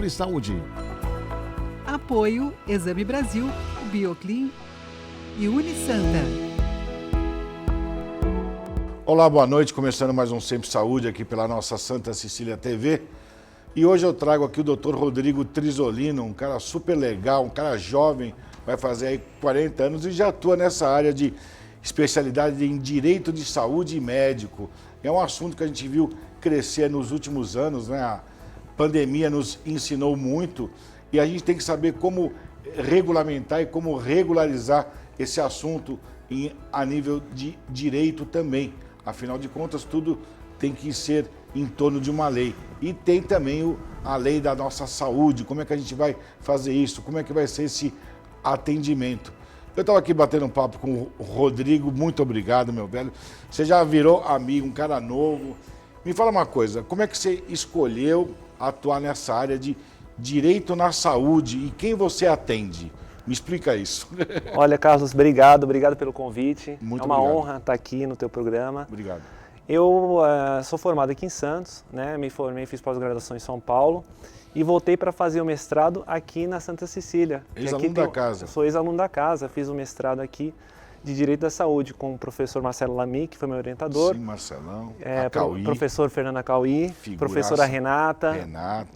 Sempre Saúde. Apoio Exame Brasil, Bioclin e Unisanta. Olá, boa noite. Começando mais um Sempre Saúde aqui pela nossa Santa Cecília TV. E hoje eu trago aqui o Dr. Rodrigo Trizolino, um cara super legal, um cara jovem, vai fazer aí 40 anos e já atua nessa área de especialidade em direito de saúde e médico. É um assunto que a gente viu crescer nos últimos anos, né? A pandemia nos ensinou muito e a gente tem que saber como regulamentar e como regularizar esse assunto a nível de direito também. Afinal de contas, tudo tem que ser em torno de uma lei. E tem também a lei da nossa saúde, como é que a gente vai fazer isso, como é que vai ser esse atendimento. Eu estava aqui batendo um papo com o Rodrigo, muito obrigado, meu velho. Você já virou amigo, um cara novo. Me fala uma coisa, como é que você escolheu atuar nessa área de direito na saúde e quem você atende? Me explica isso. Olha, Carlos, obrigado pelo convite. Muito é uma obrigado. honra estar aqui no teu programa. Obrigado. Eu sou formado aqui em Santos, né? Me formei, fiz pós-graduação em São Paulo e voltei para fazer o mestrado aqui na Santa Cecília. Ex-aluno da casa. Eu sou ex-aluno da casa, fiz o mestrado aqui de Direito da Saúde com o professor Marcelo Lamy, que foi meu orientador. Sim, Marcelão, professor Fernando Acauí, professora Renata.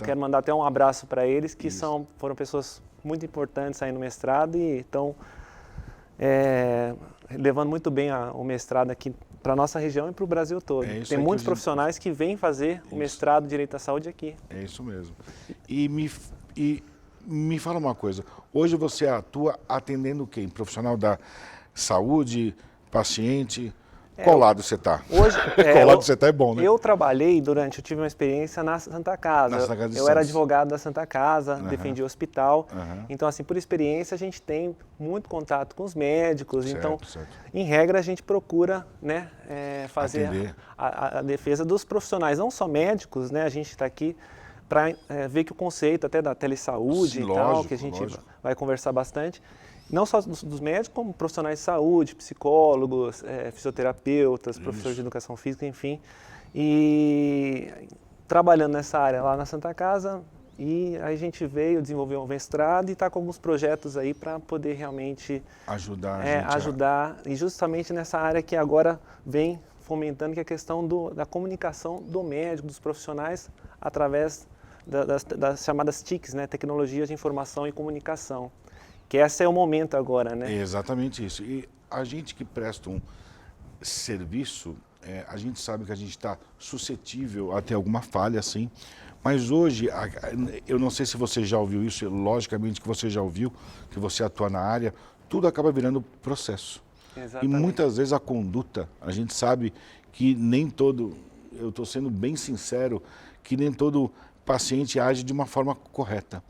Quero mandar até um abraço para eles, que foram pessoas muito importantes aí no mestrado e estão levando muito bem o mestrado aqui para a nossa região e para o Brasil todo. Tem muitos profissionais que vêm fazer o mestrado de Direito da Saúde aqui. É isso mesmo. E me fala uma coisa, hoje você atua atendendo quem? Profissional da saúde, paciente? Qual lado você está? Qual lado você está é bom, né? Eu tive uma experiência na Santa Casa. Eu era advogado da Santa Casa, defendi o hospital. Então, assim, por experiência, a gente tem muito contato com os médicos. Então, em regra, a gente procura, né, fazer a defesa dos profissionais, não só médicos, né? A gente está aqui para ver que o conceito até da telesaúde que a gente vai conversar bastante, não só dos médicos, como profissionais de saúde, psicólogos, fisioterapeutas, professores de educação física, enfim. E trabalhando nessa área lá na Santa Casa, e aí a gente veio desenvolver um mestrado e está com alguns projetos aí para poder realmente ajudar, e justamente nessa área que agora vem fomentando, que é a questão da comunicação do médico, dos profissionais, através das chamadas TICs, né, Tecnologias de Informação e Comunicação. Que esse é o momento agora, né? É exatamente isso. E a gente que presta um serviço, a gente sabe que a gente está suscetível a ter alguma falha, sim. Mas hoje, eu não sei se você já ouviu isso, logicamente que você já ouviu, que você atua na área, tudo acaba virando processo. Exatamente. E muitas vezes a conduta, a gente sabe que nem todo, eu estou sendo bem sincero, que nem todo paciente age de uma forma correta.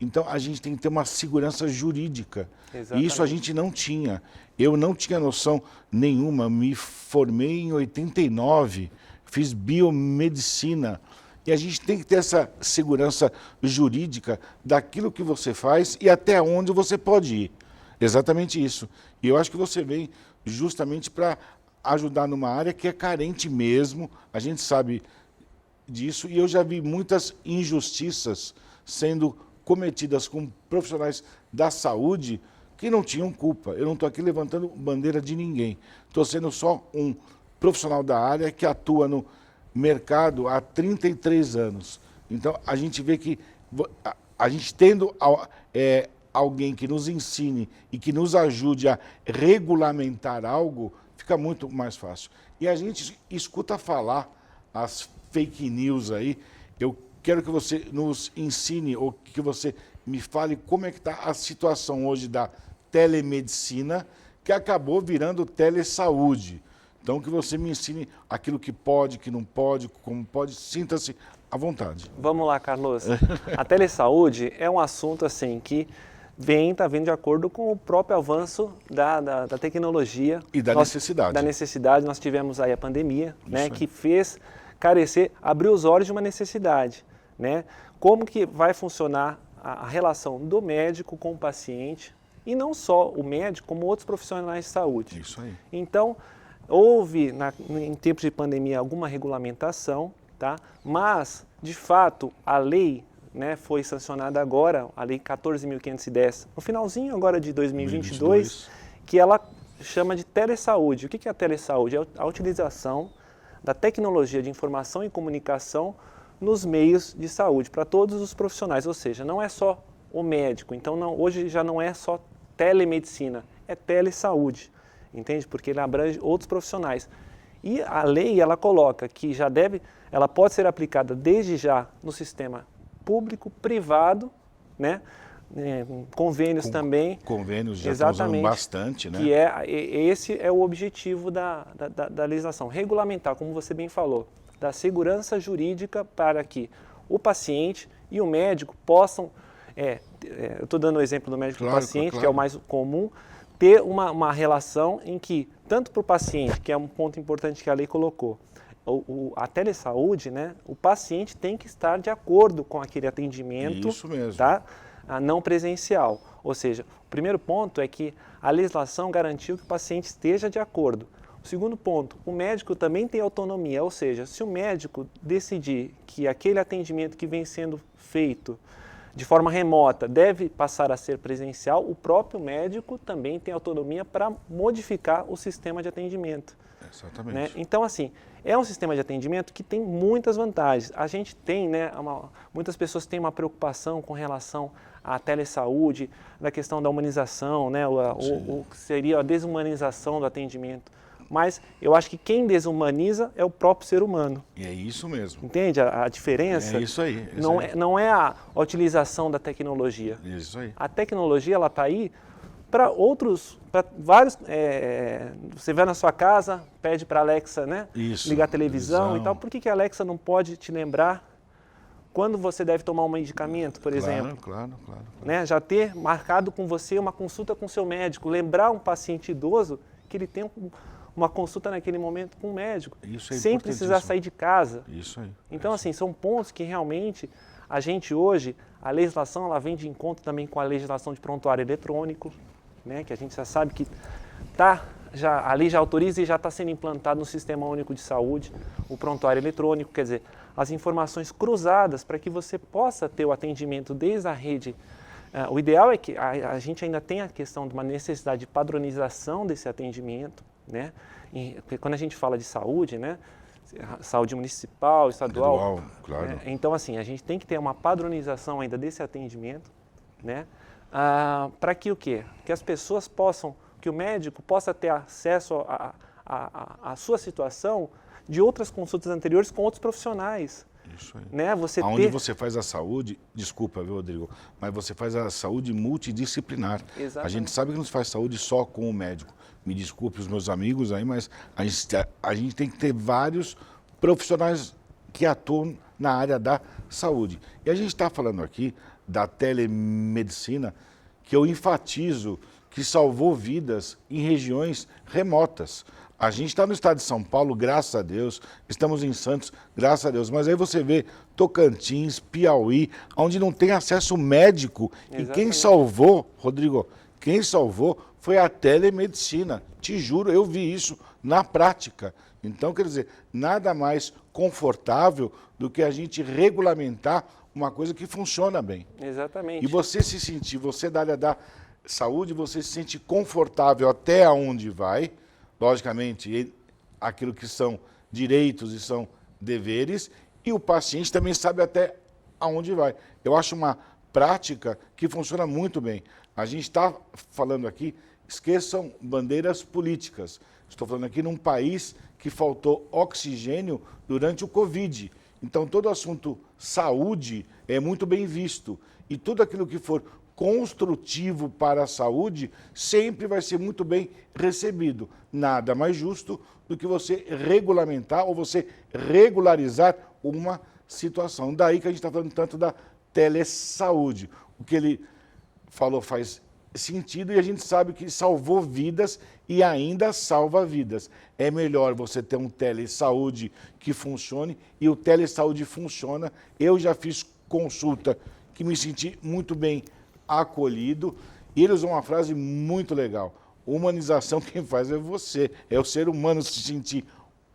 Então, a gente tem que ter uma segurança jurídica. Exatamente. E isso a gente não tinha. Eu não tinha noção nenhuma. Me formei em 89, fiz biomedicina. E a gente tem que ter essa segurança jurídica daquilo que você faz e até onde você pode ir. Exatamente isso. E eu acho que você vem justamente para ajudar numa área que é carente mesmo. A gente sabe disso. E eu já vi muitas injustiças sendo cometidas com profissionais da saúde que não tinham culpa. Eu não estou aqui levantando bandeira de ninguém. Estou sendo só um profissional da área que atua no mercado há 33 anos. Então, a gente vê que a gente tendo alguém que nos ensine e que nos ajude a regulamentar algo, fica muito mais fácil. E a gente escuta falar as fake news aí. Eu quero que você nos ensine ou que você me fale como é que está a situação hoje da telemedicina, que acabou virando telesaúde. Então, que você me ensine aquilo que pode, que não pode, como pode, sinta-se à vontade. Vamos lá, Carlos. A telesaúde é um assunto assim que está vindo de acordo com o próprio avanço da tecnologia. E da necessidade. Da necessidade. Nós tivemos aí a pandemia, né, que fez abriu os olhos de uma necessidade. Né? Como que vai funcionar a relação do médico com o paciente, e não só o médico, como outros profissionais de saúde. Isso aí. Então, houve, em tempos de pandemia, alguma regulamentação, tá? Mas, de fato, a lei né, foi sancionada agora, a Lei 14.510, no finalzinho agora de 2022, que ela chama de telesaúde. O que é a telesaúde? É a utilização da tecnologia de informação e comunicação nos meios de saúde, para todos os profissionais, ou seja, não é só o médico, então hoje já não é só telemedicina, é telesaúde, entende? Porque ele abrange outros profissionais. E a lei, ela coloca que ela pode ser aplicada desde já no sistema público, privado, né? Convênios também. Convênios já estão usando bastante, né? Que esse é o objetivo da legislação, regulamentar, como você bem falou, da segurança jurídica para que o paciente e o médico possam, eu estou dando o exemplo do médico e do paciente, claro, que é o mais comum, ter uma relação em que, tanto para o paciente, que é um ponto importante que a lei colocou, a telesaúde, né, o paciente tem que estar de acordo com aquele atendimento. Isso mesmo. Tá? Não presencial. Ou seja, o primeiro ponto é que a legislação garantiu que o paciente esteja de acordo. O segundo ponto, o médico também tem autonomia, ou seja, se o médico decidir que aquele atendimento que vem sendo feito de forma remota deve passar a ser presencial, o próprio médico também tem autonomia para modificar o sistema de atendimento. Exatamente. Né? Então, assim, é um sistema de atendimento que tem muitas vantagens. A gente tem, né, muitas pessoas têm uma preocupação com relação à telesaúde, da questão da humanização, né, o que seria a desumanização do atendimento. Mas eu acho que quem desumaniza é o próprio ser humano. E é isso mesmo. Entende a diferença? É isso aí. Não é a utilização da tecnologia. É isso aí. A tecnologia, ela está aí para vários, você vai na sua casa, pede para a Alexa, né, ligar a televisão e tal. Por que a Alexa não pode te lembrar quando você deve tomar um medicamento, por exemplo? Claro. Né, já ter marcado com você uma consulta com o seu médico, lembrar um paciente idoso que ele tem uma consulta naquele momento com o médico, sem precisar sair de casa. Isso aí. Então, assim, são pontos que realmente a gente hoje, a legislação, ela vem de encontro também com a legislação de prontuário eletrônico, né, que a gente já sabe que a lei já autoriza e já está sendo implantado no Sistema Único de Saúde, o prontuário eletrônico, quer dizer, as informações cruzadas para que você possa ter o atendimento desde a rede. O ideal é que a gente ainda tenha a questão de uma necessidade de padronização desse atendimento, né? Quando a gente fala de saúde, né? Saúde municipal, estadual, claro. Né? Então, assim, a gente tem que ter uma padronização ainda desse atendimento, né? Para que o quê? Que as pessoas possam, que o médico possa ter acesso à sua situação de outras consultas anteriores com outros profissionais. Isso aí. Né? Onde você faz a saúde, desculpa, viu, Rodrigo, mas você faz a saúde multidisciplinar. Exatamente. A gente sabe que não se faz saúde só com o médico. Me desculpe os meus amigos aí, mas a gente tem que ter vários profissionais que atuam na área da saúde. E a gente está falando aqui da telemedicina, que eu enfatizo que salvou vidas em regiões remotas. A gente está no estado de São Paulo, graças a Deus, estamos em Santos, graças a Deus, mas aí você vê Tocantins, Piauí, onde não tem acesso médico. Exatamente. E quem salvou, Rodrigo, quem salvou foi a telemedicina. Te juro, eu vi isso na prática. Então, quer dizer, nada mais confortável do que a gente regulamentar uma coisa que funciona bem. Exatamente. E você se sentir, você da área da saúde, você se sente confortável até onde vai. Logicamente, aquilo que são direitos e são deveres, e o paciente também sabe até aonde vai. Eu acho uma prática que funciona muito bem. A gente está falando aqui, esqueçam bandeiras políticas. Estou falando aqui num país que faltou oxigênio durante o Covid. Então, todo assunto saúde é muito bem visto. E tudo aquilo que for construtivo para a saúde sempre vai ser muito bem recebido. Nada mais justo do que você regulamentar ou você regularizar uma situação. Daí que a gente está falando tanto da telesaúde. O que ele falou faz sentido e a gente sabe que salvou vidas e ainda salva vidas. É melhor você ter um telesaúde que funcione e o telesaúde funciona. Eu já fiz consulta que me senti muito bem acolhido, e ele usou uma frase muito legal: humanização quem faz é você, é o ser humano se sentir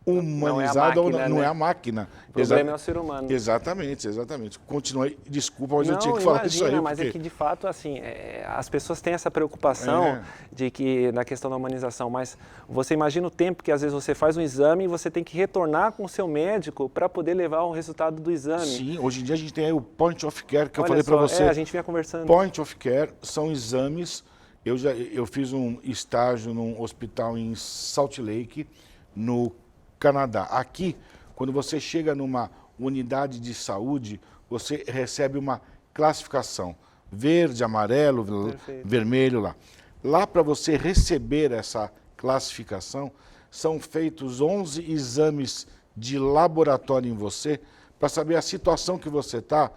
humanizado, não é a máquina. O problema é o ser humano. Exatamente. Continua, desculpa, mas eu tinha que falar isso aí. Mas é que, de fato, assim, as pessoas têm essa preocupação de que, na questão da humanização, mas você imagina o tempo que, às vezes, você faz um exame e você tem que retornar com o seu médico para poder levar o resultado do exame. Sim, hoje em dia a gente tem aí o Point of Care, que eu falei para você. A gente vinha conversando. Point of Care são exames. Eu fiz um estágio num hospital em Salt Lake, no Canadá. Aqui, quando você chega numa unidade de saúde, você recebe uma classificação verde, amarelo, vermelho lá. Lá, para você receber essa classificação, são feitos 11 exames de laboratório em você para saber a situação que você está,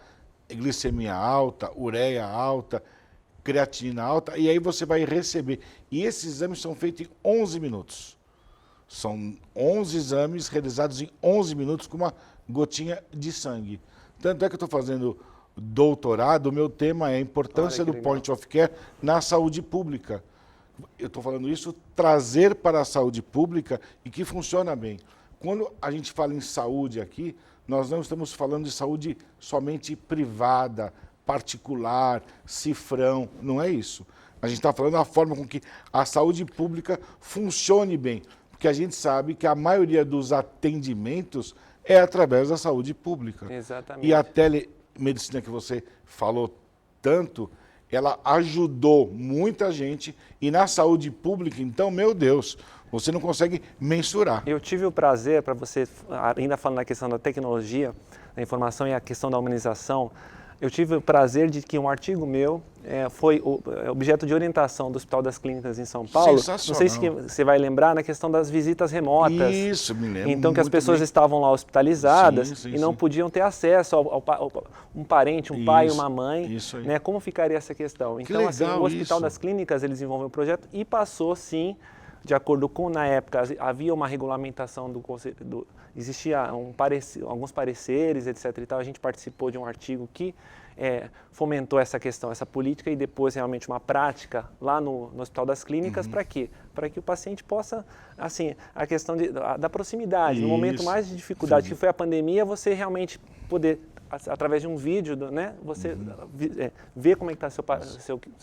glicemia alta, ureia alta, creatinina alta, e aí você vai receber. E esses exames são feitos em 11 minutos. São 11 exames realizados em 11 minutos com uma gotinha de sangue. Tanto é que eu estou fazendo doutorado, o meu tema é a importância do Point of Care na saúde pública. Eu estou falando isso, trazer para a saúde pública e que funciona bem. Quando a gente fala em saúde aqui, nós não estamos falando de saúde somente privada, particular, cifrão, não é isso. A gente está falando da forma com que a saúde pública funcione bem. Porque a gente sabe que a maioria dos atendimentos é através da saúde pública. Exatamente. E a telemedicina que você falou tanto, ela ajudou muita gente. E na saúde pública, então, meu Deus, você não consegue mensurar. Eu tive o prazer, para você, ainda falando na questão da tecnologia, da informação e a questão da humanização, eu tive o prazer de que um artigo meu foi objeto de orientação do Hospital das Clínicas em São Paulo. Não sei se você vai lembrar na questão das visitas remotas. Isso, me lembro. Então, que as pessoas estavam lá hospitalizadas e não podiam ter acesso a um parente, um pai, uma mãe. Isso aí. Né? Como ficaria essa questão? Então, assim, o Hospital das Clínicas, ele desenvolveu um projeto e passou, sim, de acordo com, na época, havia uma regulamentação do Conselho, existia alguns pareceres, etc. e tal. A gente participou de um artigo que fomentou essa questão, essa política e depois realmente uma prática lá no Hospital das Clínicas. Para quê? Para que o paciente possa, assim, a questão da proximidade, no momento mais de dificuldade que foi a pandemia, você realmente poder, através de um vídeo, né, você ver como é que está seu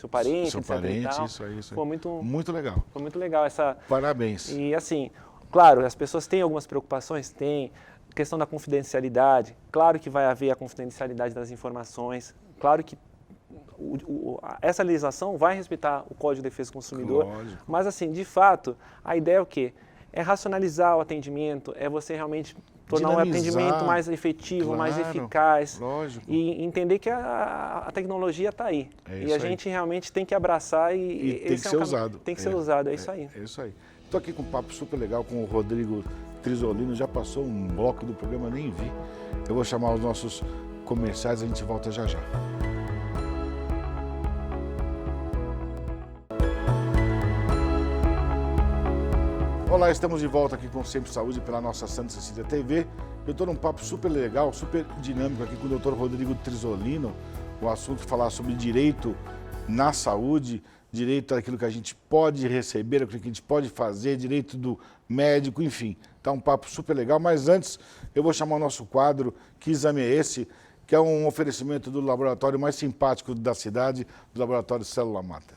parente, etc. e tal. Isso aí. Foi muito legal. Foi muito legal essa... Parabéns. E assim, claro, as pessoas têm algumas preocupações, tem questão da confidencialidade, claro que vai haver a confidencialidade das informações, claro que essa legislação vai respeitar o Código de Defesa do Consumidor, mas assim, de fato, a ideia é o quê? É racionalizar o atendimento, é você realmente tornar um atendimento mais efetivo, mais eficaz. Lógico. E entender que a tecnologia está aí. E a gente realmente tem que abraçar e tem que ser usado. Tem que ser usado, é isso aí. É isso aí. Estou aqui com um papo super legal com o Rodrigo Trizolino, já passou um bloco do programa, nem vi. Eu vou chamar os nossos comerciais, a gente volta já já. Olá, estamos de volta aqui com Sempre Saúde pela nossa Santa Cecília TV. Eu estou num papo super legal, super dinâmico aqui com o Dr. Rodrigo Trizolino. O assunto falar sobre direito na saúde, direito daquilo que a gente pode receber, aquilo que a gente pode fazer, direito do médico, enfim. Está um papo super legal, mas antes eu vou chamar o nosso quadro, Que Exame é Esse?, que é um oferecimento do laboratório mais simpático da cidade, do Laboratório Célula Mater.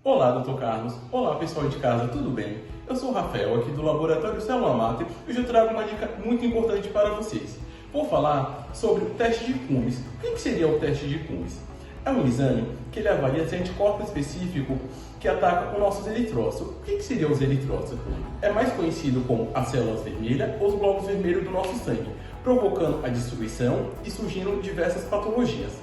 Olá, Dr. Carlos. Olá, pessoal de casa, tudo bem? Eu sou o Rafael, aqui do Laboratório Célula Mater, e hoje eu trago uma dica muito importante para vocês. Vou falar sobre o teste de Cummins. O que seria o teste de Cummins? É um exame que ele avalia se anticorpo específico que ataca os nossos eritrócitos. O que seriam os eritrócitos? É mais conhecido como as células vermelhas ou os glóbulos vermelhos do nosso sangue, provocando a destruição e surgindo diversas patologias.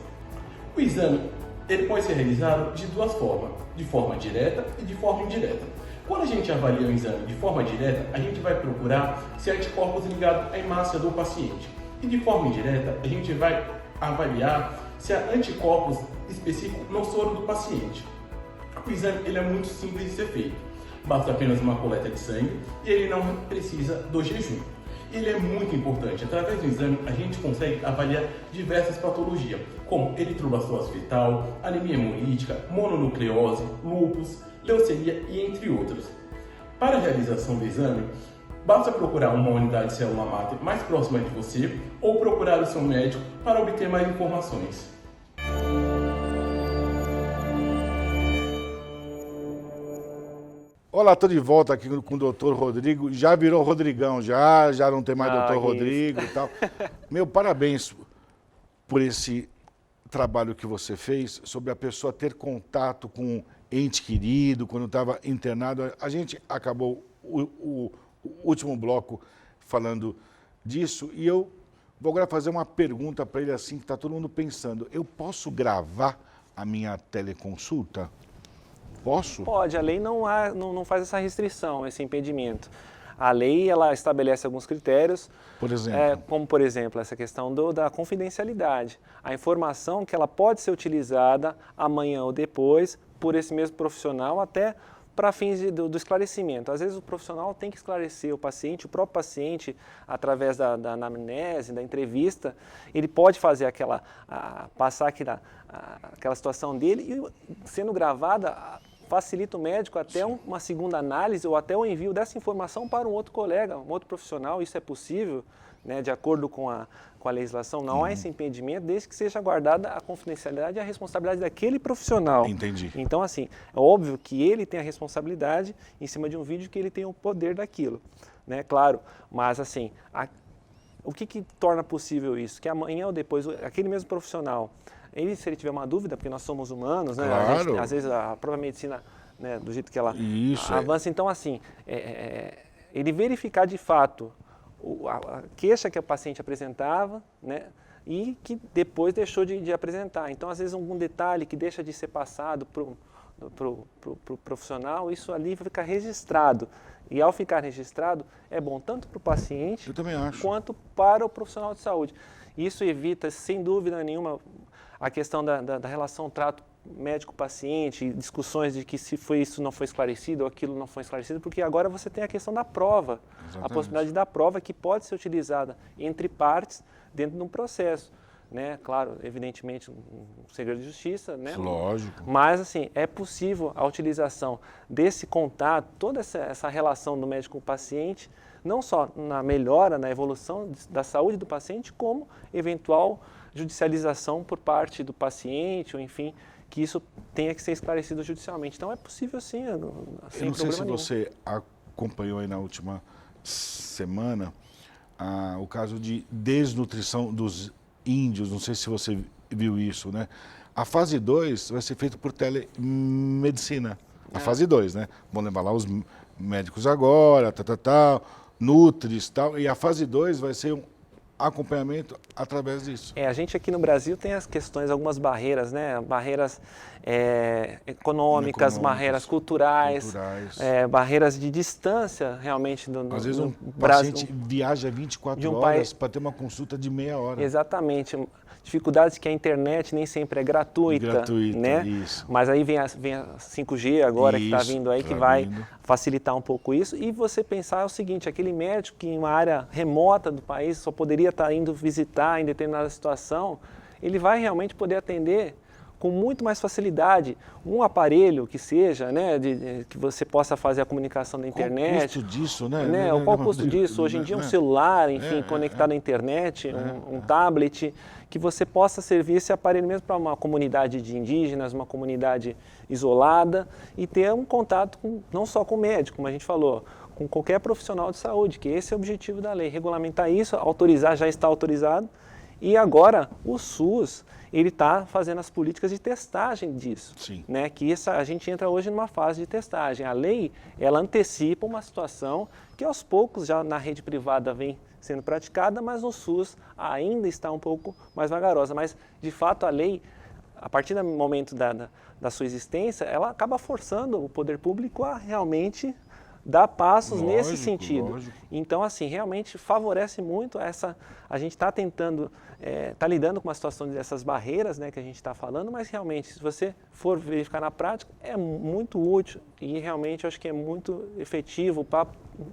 O exame ele pode ser realizado de duas formas, de forma direta e de forma indireta. Quando a gente avalia o exame de forma direta, a gente vai procurar se há anticorpos ligados à hemácia do paciente. E de forma indireta, a gente vai avaliar se há anticorpos específicos no soro do paciente. O exame ele é muito simples de ser feito. Basta apenas uma coleta de sangue e ele não precisa do jejum. Ele é muito importante. Através do exame, a gente consegue avaliar diversas patologias, como eritroblastose fetal, anemia hemolítica, mononucleose, lúpus, leucemia e entre outras. Para a realização do exame, basta procurar uma unidade de célula máter mais próxima de você ou procurar o seu médico para obter mais informações. Olá, estou de volta aqui com o doutor Rodrigo. Já virou Rodrigão, já não tem mais doutor Rodrigo e tal. Meu, parabéns por esse trabalho que você fez sobre a pessoa ter contato com um ente querido, quando estava internado. A gente acabou o último bloco falando disso e eu vou agora fazer uma pergunta para ele assim, que está todo mundo pensando. Eu posso gravar a minha teleconsulta? Posso? Pode, a lei não faz essa restrição, esse impedimento. A lei, ela estabelece alguns critérios, por exemplo? Como, por exemplo, essa questão da confidencialidade. A informação que ela pode ser utilizada amanhã ou depois por esse mesmo profissional até para fins do esclarecimento. Às vezes o profissional tem que esclarecer o próprio paciente, através da anamnese, da entrevista, ele pode fazer passar aquela situação dele e sendo gravada, facilita o médico até uma segunda análise ou até o envio dessa informação para um outro colega, um outro profissional. Isso é possível, né, de acordo com a legislação. Não há esse impedimento, desde que seja guardada a confidencialidade e a responsabilidade daquele profissional. Entendi. Então, assim, é óbvio que ele tem a responsabilidade em cima de um vídeo, que ele tem o poder daquilo, né? Claro, mas assim, o que torna possível isso? Que amanhã ou depois, aquele mesmo profissional, se ele tiver uma dúvida, porque nós somos humanos, né? Claro. Às vezes a própria medicina, né, do jeito que ela Isso, avança, então assim, ele verificar de fato a queixa que o paciente apresentava, né, e que depois deixou de apresentar. Então, às vezes, algum detalhe que deixa de ser passado para o profissional, isso ali fica registrado. E ao ficar registrado, é bom tanto para o paciente quanto para o profissional de saúde. Isso evita, sem dúvida nenhuma, a questão da relação trato médico-paciente, discussões de que se isso não foi esclarecido ou aquilo não foi esclarecido, porque agora você tem a questão da prova, a possibilidade da prova que pode ser utilizada entre partes dentro de um processo, né? Claro, evidentemente, um segredo de justiça, né? Lógico. Mas, assim, é possível a utilização desse contato, toda essa relação do médico com o paciente, não só na melhora, na evolução da saúde do paciente, como eventual judicialização por parte do paciente, ou enfim, que isso tenha que ser esclarecido judicialmente. Então é possível sim, sem problema nenhum. Eu não sei se você acompanhou aí na última semana o caso de desnutrição dos índios, não sei se você viu isso, né? A fase 2 vai ser feita por telemedicina, a fase 2, né? Vão levar lá os médicos agora, nutris, tal, e a fase 2 vai ser um acompanhamento através disso. A gente aqui no Brasil tem as questões, algumas barreiras, né? Barreiras econômicas, barreiras culturais. Barreiras de distância, realmente. Às vezes um paciente viaja 24 horas para ter uma consulta de meia hora. Exatamente. Dificuldades que a internet nem sempre é gratuita, né? Isso. Mas aí vem a 5G agora, que está vindo aí, que vai facilitar um pouco isso. E você pensar o seguinte, aquele médico que em uma área remota do país só poderia estar indo visitar em determinada situação, ele vai realmente poder atender com muito mais facilidade um aparelho que seja, né, que você possa fazer a comunicação da internet. Qual o custo disso, né? Qual o custo disso? Hoje em dia um celular, enfim, conectado à internet, um tablet, que você possa servir esse aparelho mesmo para uma comunidade de indígenas, uma comunidade isolada, e ter um contato não só com o médico, como a gente falou, com qualquer profissional de saúde, que esse é o objetivo da lei, regulamentar isso, autorizar, já está autorizado, e agora o SUS ele está fazendo as políticas de testagem disso. Sim. Né? Que a gente entra hoje numa fase de testagem. A lei, ela antecipa uma situação que aos poucos já na rede privada vem sendo praticada, mas no SUS ainda está um pouco mais vagarosa. Mas, de fato, a lei, a partir do momento da sua existência, ela acaba forçando o poder público a realmente dar passos nesse sentido. Lógico. Então, assim, realmente favorece muito a gente está tentando, está lidando com uma situação dessas barreiras, né, que a gente está falando, mas realmente, se você for verificar na prática, é muito útil e realmente eu acho que é muito efetivo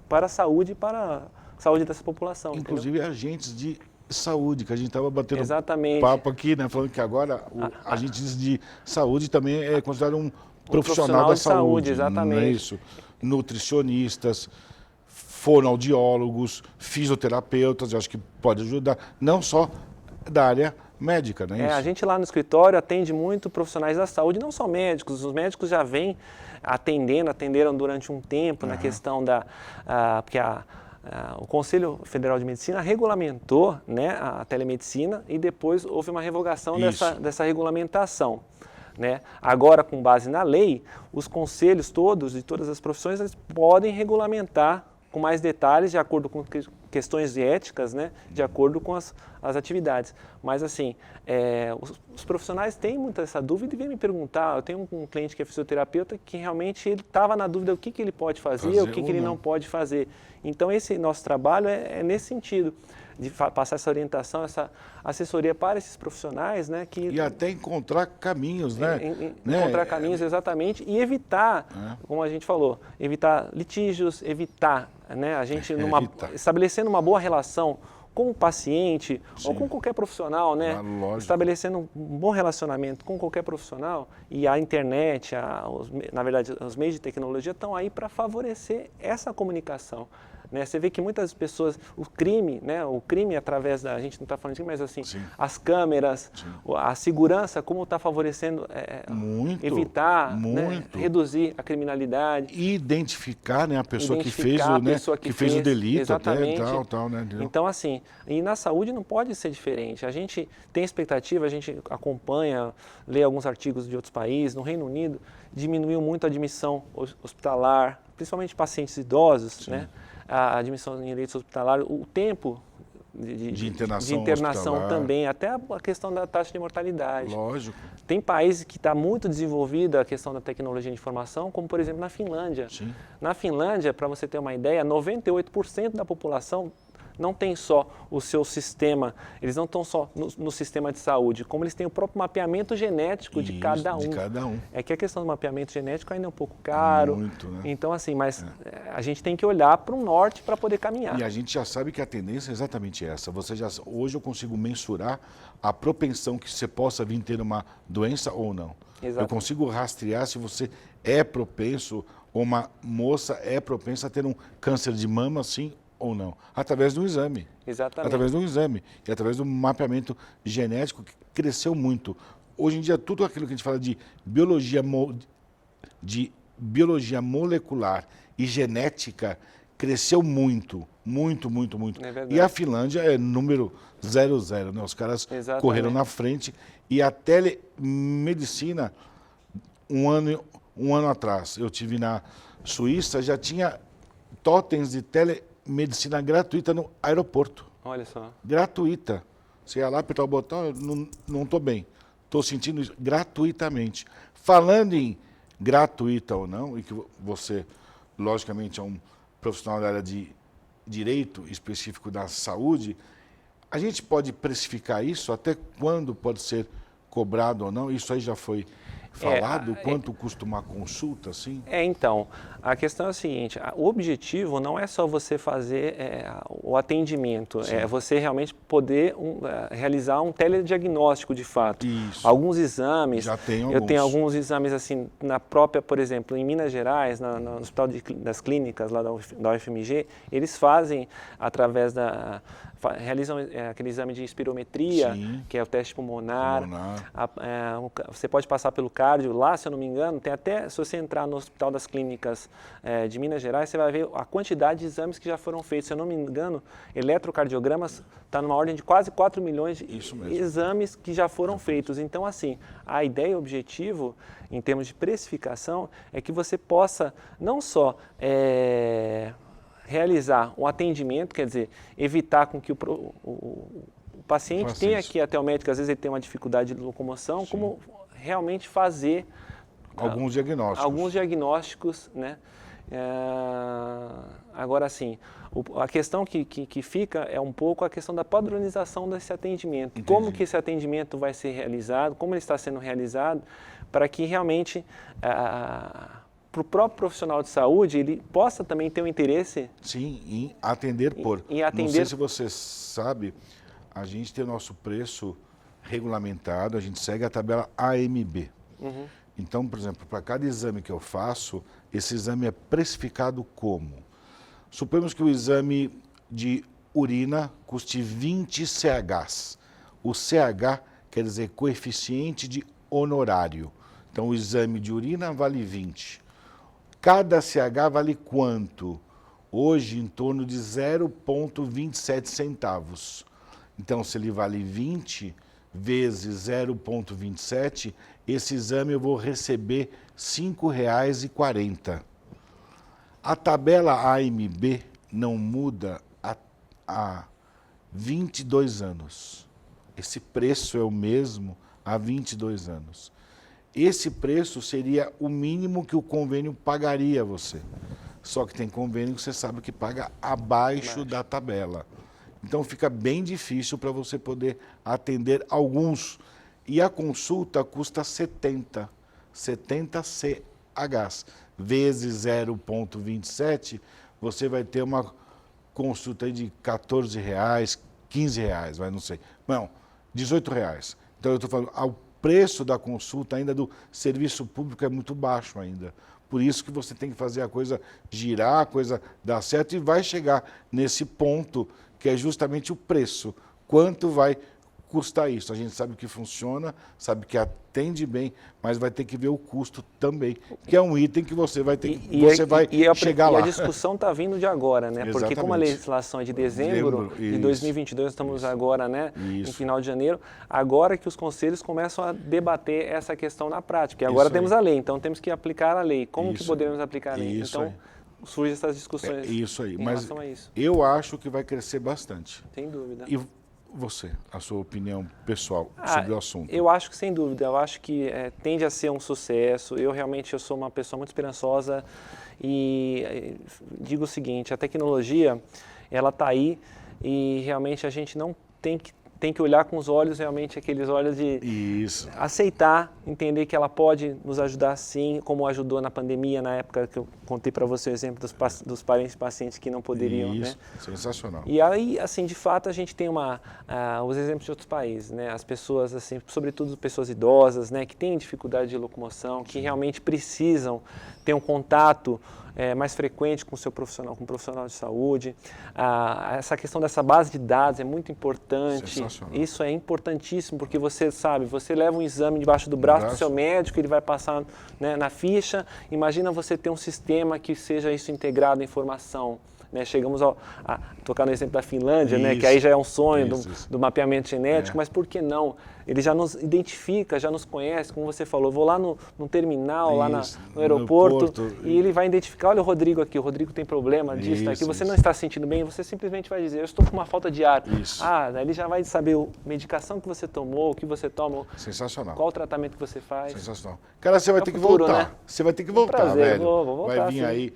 para a saúde e para saúde dessa população. Inclusive agentes de saúde, que a gente estava batendo Exatamente. papo aqui, né? Falando que agora agentes de saúde também é considerado um profissional da saúde. Exatamente. Não é isso? Nutricionistas, fonoaudiólogos, fisioterapeutas, eu acho que pode ajudar, não só da área médica, não é isso? A gente lá no escritório atende muito profissionais da saúde, não só médicos, os médicos já vêm atenderam durante um tempo na questão porque o Conselho Federal de Medicina regulamentou, né, a telemedicina e depois houve uma revogação dessa regulamentação. Né? Agora, com base na lei, os conselhos todos de todas as profissões eles podem regulamentar com mais detalhes, de acordo com questões éticas, né? De acordo com as atividades. Mas, assim, os profissionais têm muita essa dúvida e vêm me perguntar. Eu tenho um cliente que é fisioterapeuta que realmente ele estava na dúvida o que ele pode fazer, o que ele não pode fazer. Então, esse nosso trabalho é nesse sentido, de passar essa orientação, essa assessoria para esses profissionais, né? E até encontrar caminhos, né? Encontrar caminhos, exatamente, e evitar, como a gente falou, evitar litígios, né? A gente estabelecendo uma boa relação com o paciente ou com qualquer profissional, né? Estabelecendo um bom relacionamento com qualquer profissional e a internet, na verdade, os meios de tecnologia estão aí para favorecer essa comunicação. Né? Você vê que muitas pessoas, o crime através a gente não está falando de crime, mas assim, as câmeras, a segurança, como está favorecendo evitar, né, reduzir a criminalidade. E identificar, né, a pessoa que fez o delito, exatamente. Até, tal, né? Então, assim, e na saúde não pode ser diferente. A gente tem expectativa, a gente acompanha, lê alguns artigos de outros países. No Reino Unido, diminuiu muito a admissão hospitalar, principalmente pacientes idosos, né? A admissão em leitos hospitalares, o tempo de internação também, até a questão da taxa de mortalidade. Lógico. Tem países que está muito desenvolvida a questão da tecnologia de informação, como por exemplo na Finlândia. Sim. Na Finlândia, para você ter uma ideia, 98% da população não tem só o seu sistema, eles não estão só no sistema de saúde, como eles têm o próprio mapeamento genético de cada um. É que a questão do mapeamento genético ainda é um pouco caro. Muito, né? Então, assim, mas a gente tem que olhar para o norte para poder caminhar. E a gente já sabe que a tendência é exatamente essa. Hoje eu consigo mensurar a propensão que você possa vir ter uma doença ou não. Exato. Eu consigo rastrear se você é propenso, ou uma moça é propensa a ter um câncer de mama, sim ou não, através do exame. Exatamente. Através do exame e através do mapeamento genético que cresceu muito. Hoje em dia, tudo aquilo que a gente fala de biologia molecular e genética cresceu muito. É verdade. E a Finlândia é número 00, né? Os caras correram na frente e a telemedicina, um ano atrás, eu tive na Suíça, já tinha totens de telemedicina gratuita no aeroporto. Olha só. Gratuita. Você ia lá, apertar o botão, eu não estou bem. Estou sentindo isso gratuitamente. Falando em gratuita ou não, e que você, logicamente, é um profissional da área de direito específico da saúde, a gente pode precificar isso? Até quando pode ser cobrado ou não? Isso aí já foi falado? Quanto custa uma consulta, assim? Então, a questão é a seguinte, o objetivo não é só você fazer o atendimento, é você realmente poder realizar um telediagnóstico de fato. Isso. Alguns exames, já tem alguns. Eu tenho alguns exames assim, na própria, por exemplo, em Minas Gerais, no Hospital das Clínicas lá da UFMG, eles fazem através realizam aquele exame de espirometria, que é o teste pulmonar. Você pode passar pelo cardio lá, se eu não me engano, tem até, se você entrar no Hospital das Clínicas de Minas Gerais, você vai ver a quantidade de exames que já foram feitos. Se eu não me engano, eletrocardiogramas está numa ordem de quase 4 milhões de exames que já foram feitos. Então, assim, a ideia e o objetivo, em termos de precificação, é que você possa não só realizar um atendimento, quer dizer, evitar com que o paciente tenha que ir até o médico, às vezes ele tem uma dificuldade de locomoção, como realmente fazer alguns diagnósticos, né? Agora, assim, a questão que fica é um pouco a questão da padronização desse atendimento. Entendi. Como que esse atendimento vai ser realizado, como ele está sendo realizado, para que realmente para o próprio profissional de saúde, ele possa também ter um interesse... Sim, em atender por. Em atender... Não sei se você sabe, a gente tem o nosso preço regulamentado, a gente segue a tabela AMB. Uhum. Então, por exemplo, para cada exame que eu faço, esse exame é precificado como? Suponhamos que o exame de urina custe 20 CHs. O CH quer dizer coeficiente de honorário. Então, o exame de urina vale 20. Cada CH vale quanto? Hoje, em torno de 0,27 centavos. Então, se ele vale 20 vezes 0,27, esse exame eu vou receber R$ 5,40. A tabela AMB não muda há 22 anos. Esse preço é o mesmo há 22 anos. Esse preço seria o mínimo que o convênio pagaria a você. Só que tem convênio que você sabe que paga abaixo da tabela. Então fica bem difícil para você poder atender alguns. E a consulta custa 70 CHs. Vezes 0,27, você vai ter uma consulta de R$14, R$15, vai, não sei. Não, R$18. Então eu estou falando, o preço da consulta ainda do serviço público é muito baixo ainda. Por isso que você tem que fazer a coisa girar, a coisa dar certo e vai chegar nesse ponto que é justamente o preço. Quanto vai custar isso? A gente sabe que funciona, sabe que atende bem, mas vai ter que ver o custo também, que é um item que você vai ter chegar lá. E a discussão está vindo de agora, né? Exatamente. Porque como a legislação é de dezembro de 2022, estamos agora, né, em final de janeiro, agora que os conselhos começam a debater essa questão na prática. E agora temos a lei, então temos que aplicar a lei. Como que podemos aplicar a lei? Então, surgem essas discussões em mas relação a isso. Eu acho que vai crescer bastante. Sem dúvida. E você, a sua opinião pessoal sobre o assunto? Eu acho que sem dúvida, eu acho que tende a ser um sucesso. Eu sou uma pessoa muito esperançosa e digo o seguinte, a tecnologia, ela está aí e realmente a gente não tem que olhar com os olhos, realmente aqueles olhos de aceitar, entender que ela pode nos ajudar sim, como ajudou na pandemia, na época que eu contei para você o exemplo dos parentes e pacientes que não poderiam. Isso, né? Sensacional. E aí, assim, de fato, a gente tem os exemplos de outros países, né? As pessoas, assim, sobretudo pessoas idosas, né? Que têm dificuldade de locomoção, que realmente precisam ter um contato mais frequente com o seu profissional, com o profissional de saúde. Essa questão dessa base de dados é muito importante. Isso é importantíssimo, porque você sabe, você leva um exame debaixo do braço do seu médico, ele vai passar, né, na ficha. Imagina você ter um sistema que seja isso integrado em informação. Né, chegamos a tocar no exemplo da Finlândia, né, que aí já é um sonho do mapeamento genético, mas por que não? Ele já nos identifica, já nos conhece, como você falou, vou lá no terminal, lá no aeroporto, e ele vai identificar, olha o Rodrigo aqui, o Rodrigo tem problema disso, daqui, você não está se sentindo bem, você simplesmente vai dizer, eu estou com uma falta de ar. Daí ele já vai saber a medicação que você tomou, o que você toma, qual o tratamento que você faz. Sensacional. Cara, você vai ter que voltar, né? Você vai ter que voltar, prazer, velho. Vou voltar, vai vir aí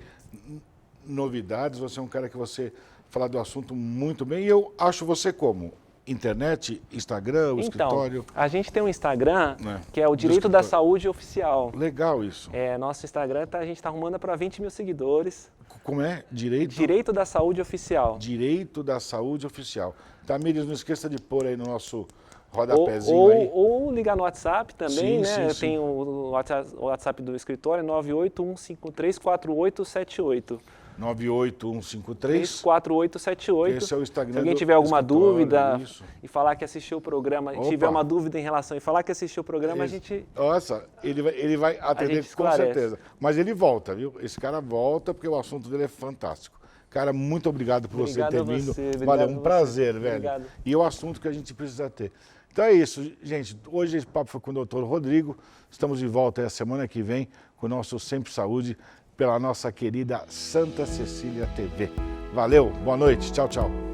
novidades, você é um cara que você fala do assunto muito bem, e eu acho você como? Internet, Instagram, o escritório? A gente tem um Instagram, que é o Direito da Saúde Oficial. Legal isso. Nosso Instagram, a gente está arrumando para 20 mil seguidores. Como é? Direito da Saúde Oficial. Direito da Saúde Oficial. Tamires, não esqueça de pôr aí no nosso rodapézinho aí. Ou ligar no WhatsApp também, né? Eu tenho o WhatsApp do escritório, 981534878. 98153-4878. Esse é o Instagram. Se alguém tiver alguma dúvida e falar que assistiu o programa, tiver uma dúvida em relação e falar que assistiu o programa, a gente... Nossa, ele vai atender com certeza. Mas ele volta, viu? Esse cara volta porque o assunto dele é fantástico. Cara, muito obrigado por você ter vindo. Valeu, um prazer, velho. Obrigado. E é o assunto que a gente precisa ter. Então é isso, gente. Hoje esse papo foi com o Dr. Rodrigo. Estamos de volta aí a semana que vem com o nosso Sempre Saúde, pela nossa querida Santa Cecília TV. Valeu, boa noite, tchau, tchau.